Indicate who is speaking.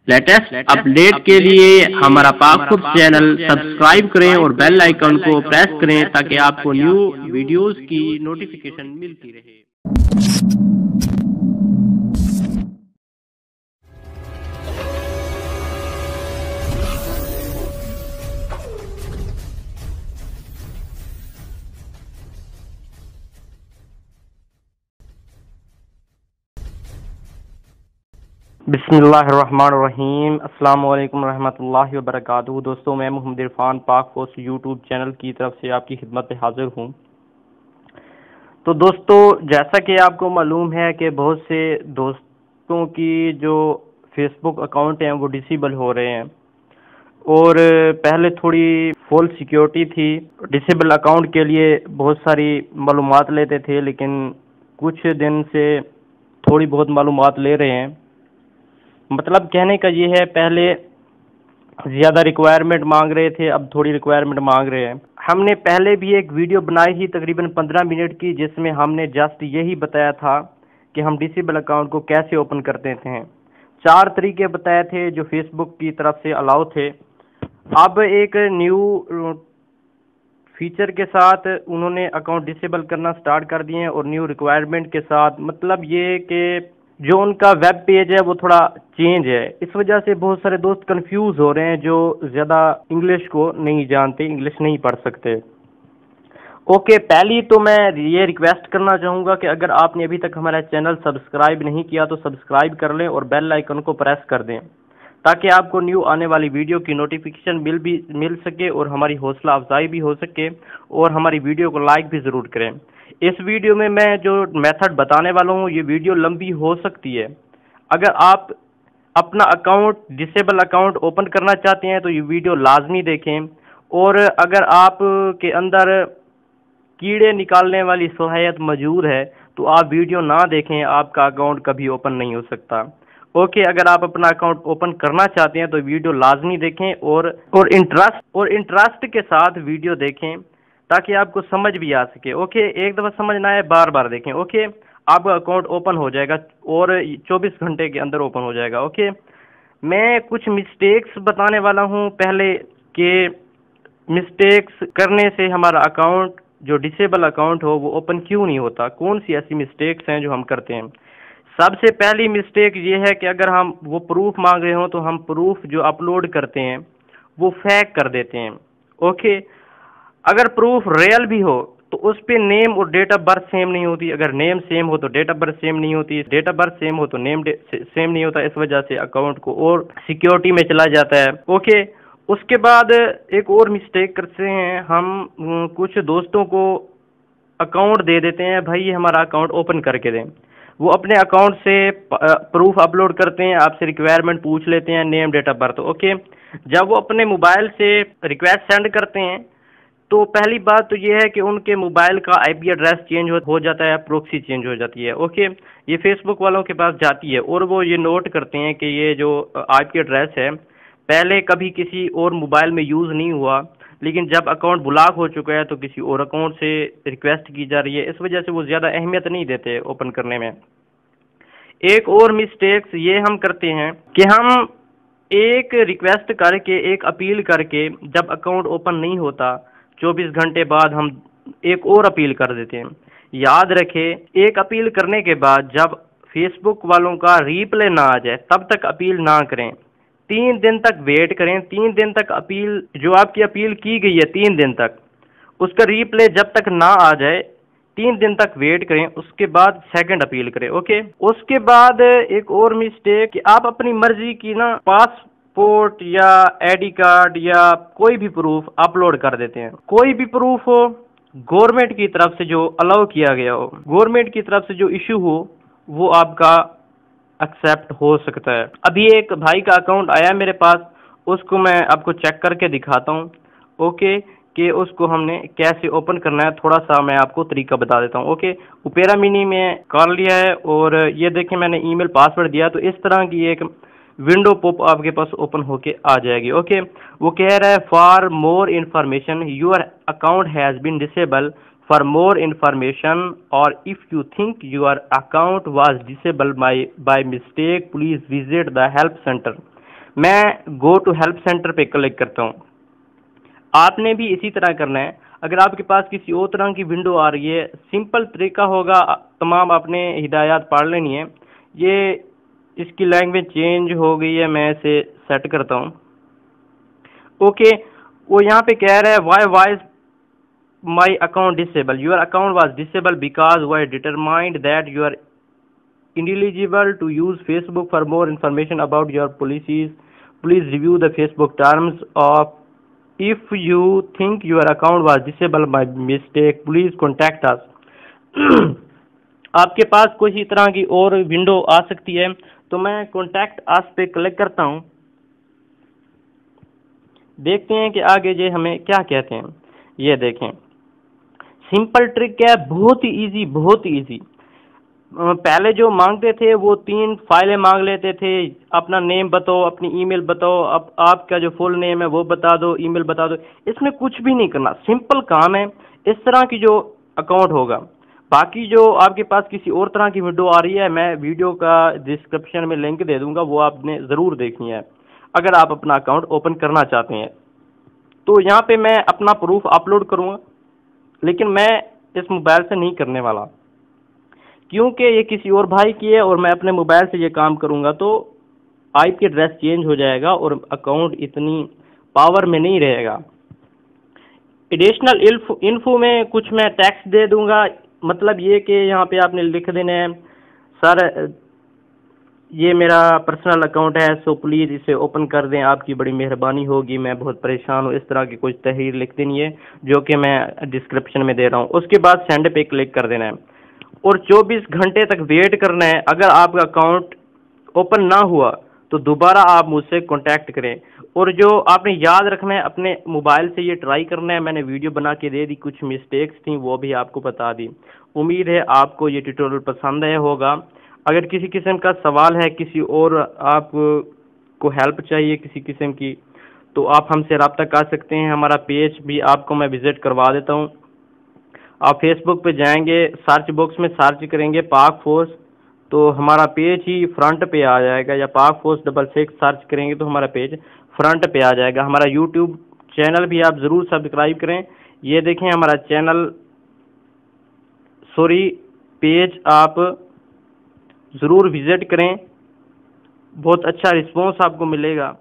Speaker 1: Latest update के लिए हमारा पाकखुद चैनल सब्सक्राइब करें और बेल आइकन को प्रेस करें ताकि आपको न्यू वीडियोस की नोटिफिकेशन मिलती रहे।
Speaker 2: बिस्मिल्लाहिर्रहमानिर्रहीम। अस्सलाम वालेकुम रहमतुल्लाहि व बरकातुहू। दोस्तों, मैं मोहम्मद इरफान पाक पोस्ट यूट्यूब चैनल की तरफ से आपकी खिदमत में हाजिर हूँ। तो दोस्तों, जैसा कि आपको मालूम है कि बहुत से दोस्तों की जो फेसबुक अकाउंट हैं वो डिसेबल हो रहे हैं और पहले थोड़ी फुल सिक्योरिटी थी। डिसेबल अकाउंट के लिए बहुत सारी मालूमात लेते थे, लेकिन कुछ दिन से थोड़ी बहुत मालूमात ले रहे हैं। मतलब कहने का ये है, पहले ज़्यादा रिक्वायरमेंट मांग रहे थे, अब थोड़ी रिक्वायरमेंट मांग रहे हैं। हमने पहले भी एक वीडियो बनाई थी तकरीबन 15 मिनट की, जिसमें हमने जस्ट यही बताया था कि हम डिसेबल अकाउंट को कैसे ओपन करते थे। 4 तरीके बताए थे जो फेसबुक की तरफ से अलाउ थे। अब एक न्यू फीचर के साथ उन्होंने अकाउंट डिसेबल करना स्टार्ट कर दिए हैं और न्यू रिक्वायरमेंट के साथ। मतलब ये कि जो उनका वेब पेज है वो थोड़ा चेंज है। इस वजह से बहुत सारे दोस्त कंफ्यूज हो रहे हैं जो ज़्यादा इंग्लिश को नहीं जानते, इंग्लिश नहीं पढ़ सकते। ओके, पहली तो मैं ये रिक्वेस्ट करना चाहूँगा कि अगर आपने अभी तक हमारा चैनल सब्सक्राइब नहीं किया तो सब्सक्राइब कर लें और बेल आइकन को प्रेस कर दें ताकि आपको न्यू आने वाली वीडियो की नोटिफिकेशन मिल सके और हमारी हौसला अफजाई भी हो सके, और हमारी वीडियो को लाइक भी ज़रूर करें। इस वीडियो में मैं जो मेथड बताने वाला हूँ ये वीडियो लंबी हो सकती है। अगर आप अपना अकाउंट डिसेबल अकाउंट ओपन करना चाहते हैं तो ये वीडियो लाजमी देखें, और अगर आप के अंदर कीड़े निकालने वाली सलाहियत मौजूद है तो आप वीडियो ना देखें, आपका अकाउंट कभी ओपन नहीं हो सकता। ओके, अगर आप अपना अकाउंट ओपन करना चाहते हैं तो वीडियो लाजमी देखें और इंटरेस्ट के साथ वीडियो देखें ताकि आपको समझ भी आ सके। ओके, एक दफ़ा समझ ना आए बार बार देखें। ओके, आपका अकाउंट ओपन हो जाएगा और 24 घंटे के अंदर ओपन हो जाएगा। ओके, मैं कुछ मिस्टेक्स बताने वाला हूँ पहले कि मिस्टेक्स करने से हमारा अकाउंट जो डिसेबल अकाउंट हो वो ओपन क्यों नहीं होता। कौन सी ऐसी मिस्टेक्स हैं जो हम करते हैं। सबसे पहली मिस्टेक ये है कि अगर हम वो प्रूफ मांग रहे हो तो हम प्रूफ जो अपलोड करते हैं वो फेक कर देते हैं। ओके, अगर प्रूफ रियल भी हो तो उस पे नेम और डेट ऑफ बर्थ सेम नहीं होती। अगर नेम सेम हो तो डेट ऑफ बर्थ सेम नहीं होती, डेट ऑफ बर्थ सेम हो तो नेम सेम नहीं होता। इस वजह से अकाउंट को और सिक्योरिटी में चला जाता है। ओके, उसके बाद एक और मिस्टेक करते हैं हम, कुछ दोस्तों को अकाउंट दे देते हैं, भाई ये हमारा अकाउंट ओपन करके दें। वो अपने अकाउंट से प्रूफ अपलोड करते हैं, आपसे रिक्वायरमेंट पूछ लेते हैं, name date of birth. Okay, जब वो अपने मोबाइल से रिक्वेस्ट सेंड करते हैं तो पहली बात तो ये है कि उनके मोबाइल का आईपी एड्रेस चेंज हो जाता है, प्रॉक्सी चेंज हो जाती है। ओके, ये फेसबुक वालों के पास जाती है और वो ये नोट करते हैं कि ये जो आईपी एड्रेस है पहले कभी किसी और मोबाइल में यूज़ नहीं हुआ, लेकिन जब अकाउंट ब्लॉक हो चुका है तो किसी और अकाउंट से रिक्वेस्ट की जा रही है। इस वजह से वो ज़्यादा अहमियत नहीं देते ओपन करने में। एक और मिस्टेक्स ये हम करते हैं कि हम एक रिक्वेस्ट करके, एक अपील करके जब अकाउंट ओपन नहीं होता 24 घंटे बाद हम एक और अपील कर देते हैं। याद रखें, एक अपील करने के बाद जब फेसबुक वालों का रिप्लाई ना आ जाए तब तक अपील ना करें। 3 दिन तक वेट करें। 3 दिन तक अपील, जो आपकी अपील की गई है 3 दिन तक, उसका रिप्लाई जब तक ना आ जाए 3 दिन तक वेट करें, उसके बाद सेकंड अपील करें। ओके, उसके बाद एक और मिस्टेक कि आप अपनी मर्जी की ना पासपोर्ट या आईडी कार्ड या कोई भी प्रूफ अपलोड कर देते हैं। कोई भी प्रूफ हो, गवर्नमेंट की तरफ से जो अलाउ किया गया हो, गवर्नमेंट की तरफ से जो इशू हो, वो आपका एक्सेप्ट हो सकता है। अभी एक भाई का अकाउंट आया मेरे पास, उसको मैं आपको चेक करके दिखाता हूँ। ओके, कि उसको हमने कैसे ओपन करना है, थोड़ा सा मैं आपको तरीका बता देता हूँ। ओके, ओपेरा मिनी में कर लिया है और ये देखें मैंने ईमेल पासवर्ड दिया, तो इस तरह की एक विंडो पॉप आपके पास ओपन होके आ जाएगी। ओके, वो कह रहा है for more information your account has been disable, for more information और if you think your account was disable by mistake please visit the help centre. मैं गो टू हेल्प सेंटर पे click करता हूँ। आपने भी इसी तरह करना है। अगर आपके पास किसी और तरह की विंडो आ रही है, सिंपल तरीका होगा, तमाम आपने हिदायत पढ़ लेनी है। ये इसकी लैंग्वेज चेंज हो गई है, मैं इसे सेट करता हूँ। ओके, वो यहाँ पे कह रहा है why my account disable, your account was disable because we determined that you are ineligible to use Facebook. For more information about your policies, please review the Facebook terms of. If you think your account was disabled by mistake, please contact us. आपके पास कोई इसी तरह की और window आ सकती है, तो मैं कॉन्टैक्ट अस पे क्लिक करता हूँ। देखते हैं कि आगे ये हमें क्या कहते हैं। ये देखें, सिंपल ट्रिक है, बहुत ही इजी, बहुत ही इजी। पहले जो मांगते थे वो 3 फाइलें मांग लेते थे, अपना नेम बताओ, अपनी ईमेल बताओ, अब आपका जो फुल नेम है वो बता दो, ईमेल बता दो। इसमें कुछ भी नहीं करना, सिंपल काम है। इस तरह की जो अकाउंट होगा, बाकी जो आपके पास किसी और तरह की वीडियो आ रही है, मैं वीडियो का डिस्क्रिप्शन में लिंक दे दूंगा, वो आपने ज़रूर देखनी है अगर आप अपना अकाउंट ओपन करना चाहते हैं। तो यहाँ पे मैं अपना प्रूफ अपलोड करूँगा, लेकिन मैं इस मोबाइल से नहीं करने वाला, क्योंकि ये किसी और भाई की है और मैं अपने मोबाइल से ये काम करूंगा तो आईपी एड्रेस चेंज हो जाएगा और अकाउंट इतनी पावर में नहीं रहेगा। एडिशनल इन्फो में कुछ मैं टैक्स दे दूंगा, मतलब ये कि यहाँ पे आपने लिख देना है, सर ये मेरा पर्सनल अकाउंट है, सो प्लीज़ इसे ओपन कर दें, आपकी बड़ी मेहरबानी होगी, मैं बहुत परेशान हूँ। इस तरह की कुछ तहरीर लिख देनी है, जो कि मैं डिस्क्रिप्शन में दे रहा हूँ। उसके बाद सेंड पे क्लिक कर देना है और 24 घंटे तक वेट करना है। अगर आपका अकाउंट ओपन ना हुआ तो दोबारा आप मुझसे कांटेक्ट करें। और जो आपने याद रखना है, अपने मोबाइल से ये ट्राई करना है। मैंने वीडियो बना के दे दी, कुछ मिस्टेक्स थी वो भी आपको बता दी। उम्मीद है आपको ये ट्यूटोरियल पसंद आया होगा। अगर किसी किस्म का सवाल है, किसी और आप को हेल्प चाहिए किसी किस्म की, तो आप हमसे रब्ता कर सकते हैं। हमारा पेज भी आपको मैं विज़िट करवा देता हूँ। आप फेसबुक पे जाएंगे, सर्च बॉक्स में सर्च करेंगे पाक फोर्स, तो हमारा पेज ही फ्रंट पे आ जाएगा, या पाक फोर्स 66 सर्च करेंगे तो हमारा पेज फ्रंट पे आ जाएगा। हमारा यूट्यूब चैनल भी आप ज़रूर सब्सक्राइब करें। ये देखें हमारा चैनल, सॉरी पेज आप ज़रूर विज़िट करें, बहुत अच्छा रिस्पॉन्स आपको मिलेगा।